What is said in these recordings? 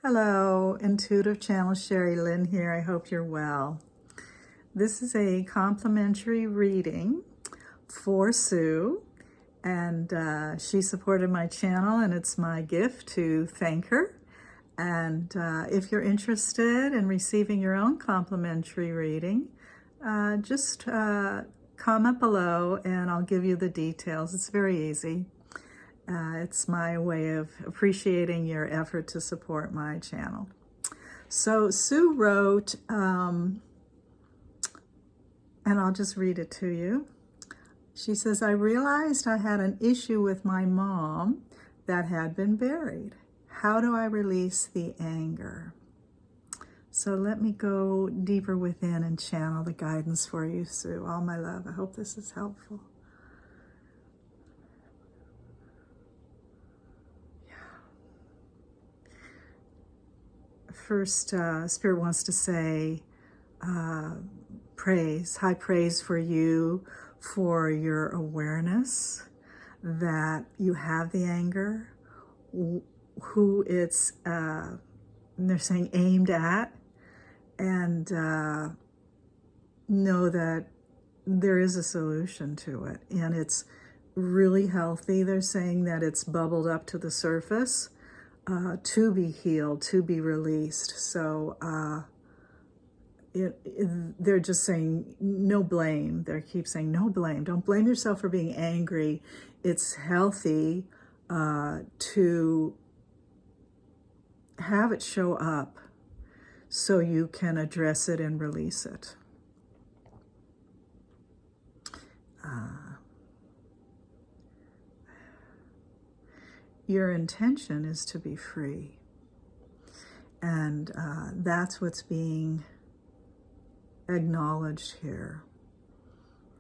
Hello, Intuitive Channel, Sherry Lynn here. I hope you're well. This is a complimentary reading for Sue, and she supported my channel, and it's my gift to thank her. And if you're interested in receiving your own complimentary reading, just comment below and I'll give you the details. It's very easy. It's my way of appreciating your effort to support my channel. So Sue wrote, and I'll just read it to you. She says, I realized I had an issue with my mom that had been buried. How do I release the anger? So let me go deeper within and channel the guidance for you, Sue. All my love. I hope this is helpful. First, Spirit wants to say praise, high praise for you, for your awareness that you have the anger, who it's, they're saying aimed at, and know that there is a solution to it. And it's really healthy. They're saying that it's bubbled up to the surface. To be healed, to be released. So they're just saying no blame. They keep saying no blame. Don't blame yourself for being angry. It's healthy to have it show up so you can address it and release it. Your intention is to be free. And that's what's being acknowledged here.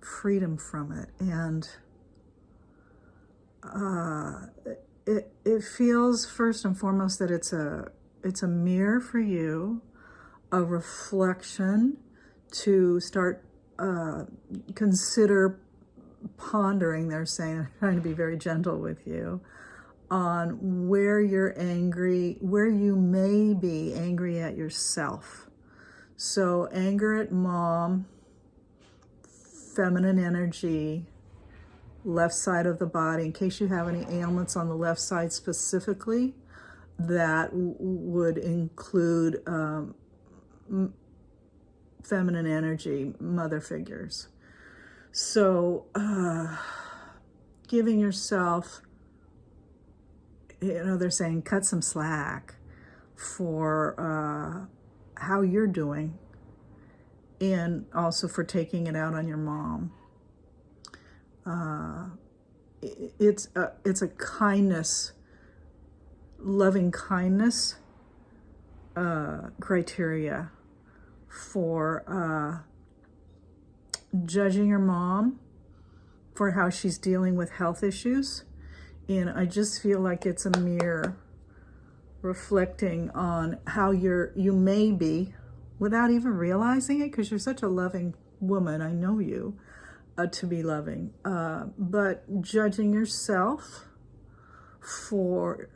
Freedom from it. And it feels first and foremost that it's a mirror for you, a reflection to start consider pondering. They're saying, trying to be very gentle with you, on where you're angry, where you may be angry at yourself. So anger at mom, feminine energy, left side of the body, in case you have any ailments on the left side specifically, that would include feminine energy, mother figures. So giving yourself, they're saying cut some slack for how you're doing, and also for taking it out on your mom. It's a kindness, loving kindness criteria for judging your mom for how she's dealing with health issues. And I just feel like it's a mirror reflecting on how you may be, without even realizing it, because you're such a loving woman. I know you to be loving, but judging yourself for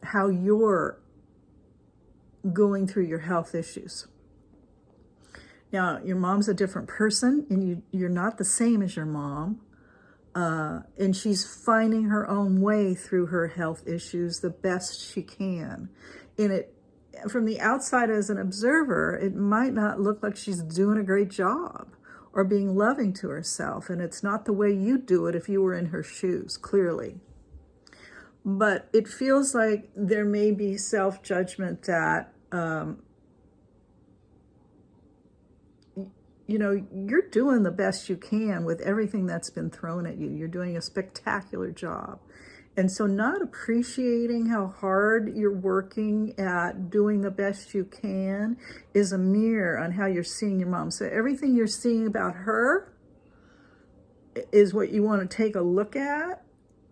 how you're going through your health issues. Now, your mom's a different person, and you're not the same as your mom. And she's finding her own way through her health issues the best she can. And it, from the outside as an observer, it might not look like she's doing a great job or being loving to herself. And it's not the way you'd do it if you were in her shoes, clearly. But it feels like there may be self-judgment that, you're doing the best you can with everything that's been thrown at you. You're doing a spectacular job. And so not appreciating how hard you're working at doing the best you can is a mirror on how you're seeing your mom. So everything you're seeing about her is what you want to take a look at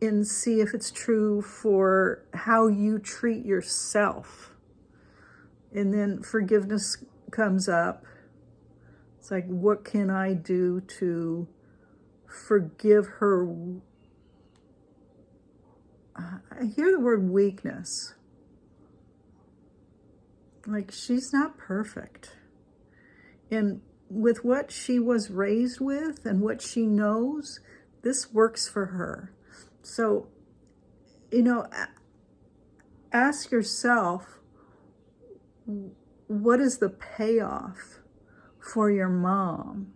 and see if it's true for how you treat yourself. And then forgiveness comes up. It's like, what can I do to forgive her? I hear the word weakness. Like, she's not perfect. And with what she was raised with and what she knows, this works for her. So, ask yourself, what is the payoff for your mom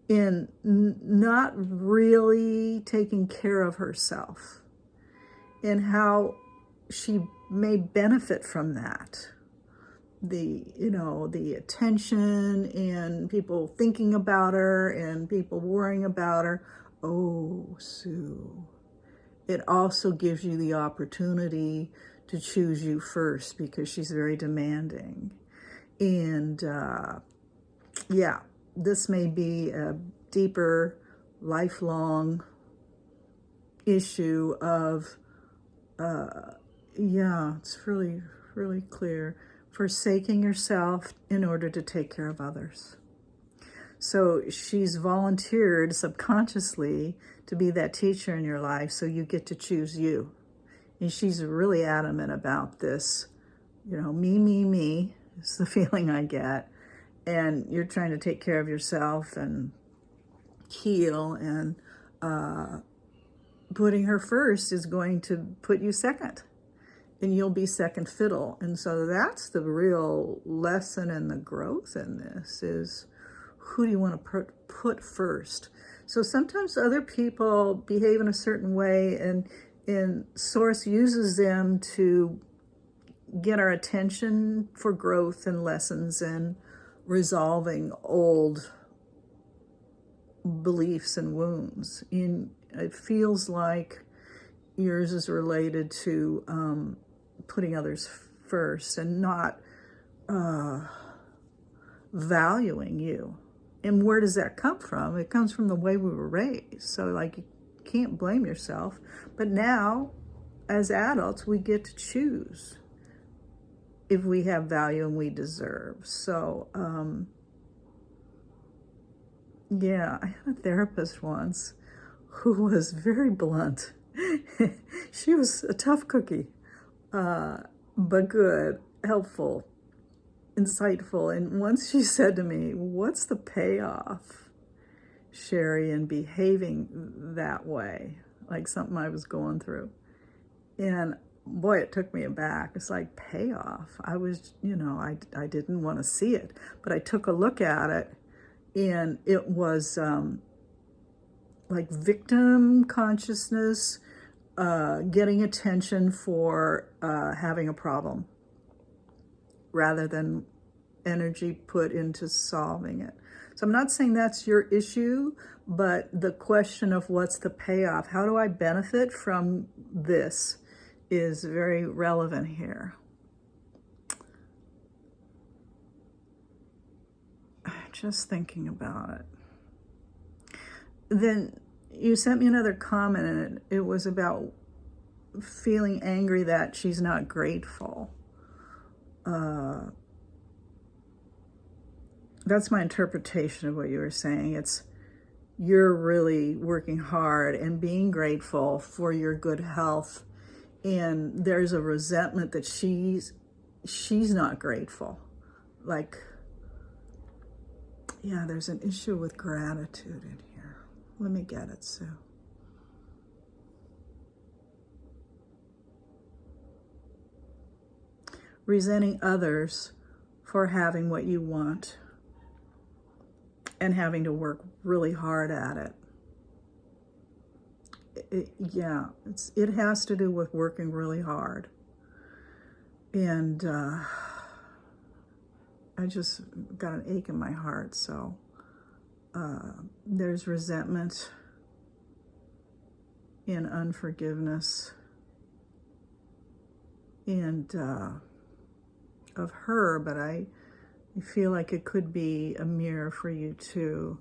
in not really taking care of herself, and how she may benefit from that? The attention and people thinking about her and people worrying about her. Oh, Sue, it also gives you the opportunity to choose you first, because she's very demanding. And yeah, this may be a deeper, lifelong issue of, it's really, really clear. Forsaking yourself in order to take care of others. So she's volunteered subconsciously to be that teacher in your life, so you get to choose you. And she's really adamant about this. Me is the feeling I get. And you're trying to take care of yourself and heal, and putting her first is going to put you second. And you'll be second fiddle. And so that's the real lesson and the growth in this is, who do you want to put first? So sometimes other people behave in a certain way, and Source uses them to get our attention for growth and lessons and resolving old beliefs and wounds. It feels like yours is related to putting others first and not valuing you. And where does that come from? It comes from the way we were raised. So, like, you can't blame yourself. But now, as adults, we get to choose if we have value and we deserve. So, I had a therapist once who was very blunt. She was a tough cookie, but good, helpful, insightful. And once she said to me, "What's the payoff, Sherry, in behaving that way?" Like something I was going through. And boy, it took me aback. It's like, payoff. I was, I didn't want to see it, but I took a look at it, and it was like victim consciousness, getting attention for having a problem, rather than energy put into solving it. So I'm not saying that's your issue, but the question of what's the payoff, how do I benefit from this, is very relevant here. Just thinking about it. Then you sent me another comment, and it was about feeling angry that she's not grateful. That's my interpretation of what you were saying. It's, you're really working hard and being grateful for your good health, and there's a resentment that she's not grateful. Like, there's an issue with gratitude in here. Let me get it, Sue. Resenting others for having what you want and having to work really hard at it. It has to do with working really hard. And I just got an ache in my heart. So there's resentment and unforgiveness and of her, but I feel like it could be a mirror for you too.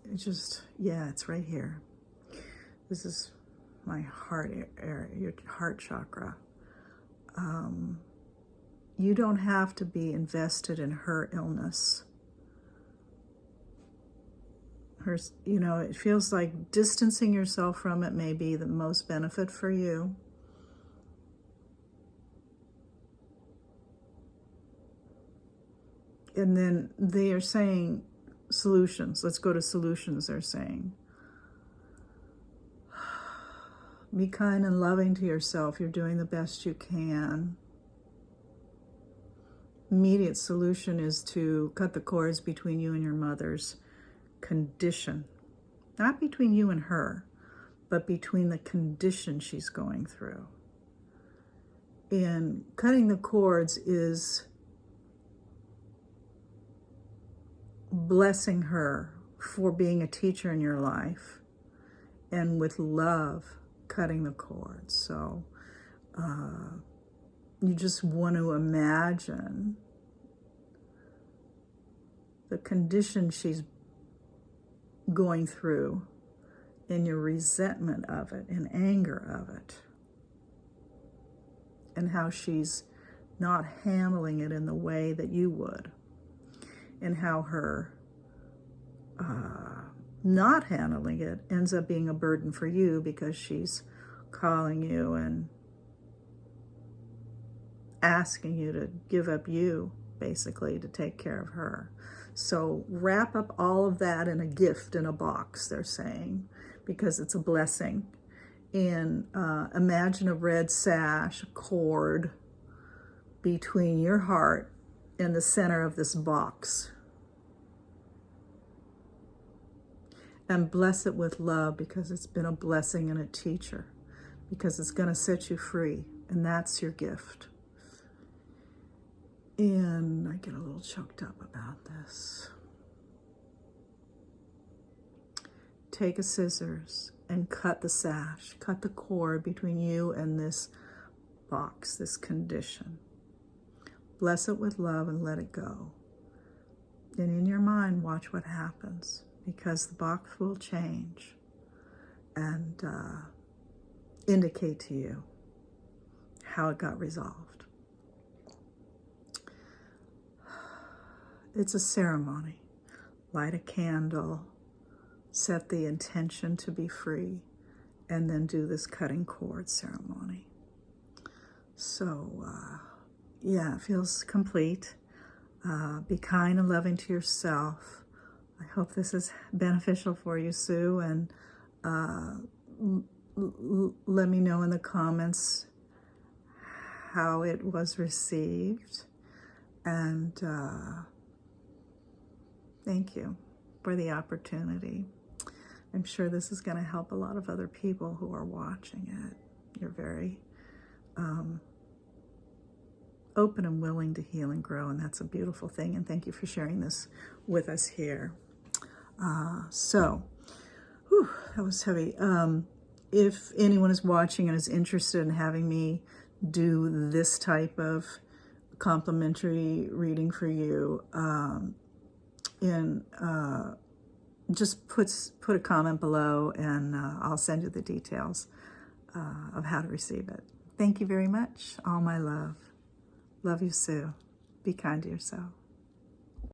It's right here. This is my heart area, your heart chakra. You don't have to be invested in her illness. It feels like distancing yourself from it may be the most benefit for you. And then they are saying solutions. Let's go to solutions, they're saying. Be kind and loving to yourself. You're doing the best you can. Immediate solution is to cut the cords between you and your mother's condition. Not between you and her, but between the condition she's going through. And cutting the cords is blessing her for being a teacher in your life, and with love, cutting the cords. So you just want to imagine the condition she's going through and your resentment of it and anger of it, and how she's not handling it in the way that you would, and how her not handling it ends up being a burden for you because she's calling you and asking you to give up you, basically, to take care of her. So wrap up all of that in a gift in a box, they're saying, because it's a blessing. And imagine a red sash, a cord, between your heart and the center of this box. And bless it with love, because it's been a blessing and a teacher, because it's going to set you free, and that's your gift. And I get a little choked up about this. Take a scissors and cut the sash, cut the cord between you and this box, this condition. Bless it with love and let it go. And in your mind, watch what happens, because the box will change and indicate to you how it got resolved. It's a ceremony. Light a candle, set the intention to be free, and then do this cutting cord ceremony. So, yeah, it feels complete. Be kind and loving to yourself. I hope this is beneficial for you, Sue, and let me know in the comments how it was received. And thank you for the opportunity. I'm sure this is going to help a lot of other people who are watching it. You're very open and willing to heal and grow, and that's a beautiful thing. And thank you for sharing this with us here. That was heavy. If anyone is watching and is interested in having me do this type of complimentary reading for you, just put a comment below, and I'll send you the details of how to receive it. Thank you very much. All my love. Love you, Sue. Be kind to yourself.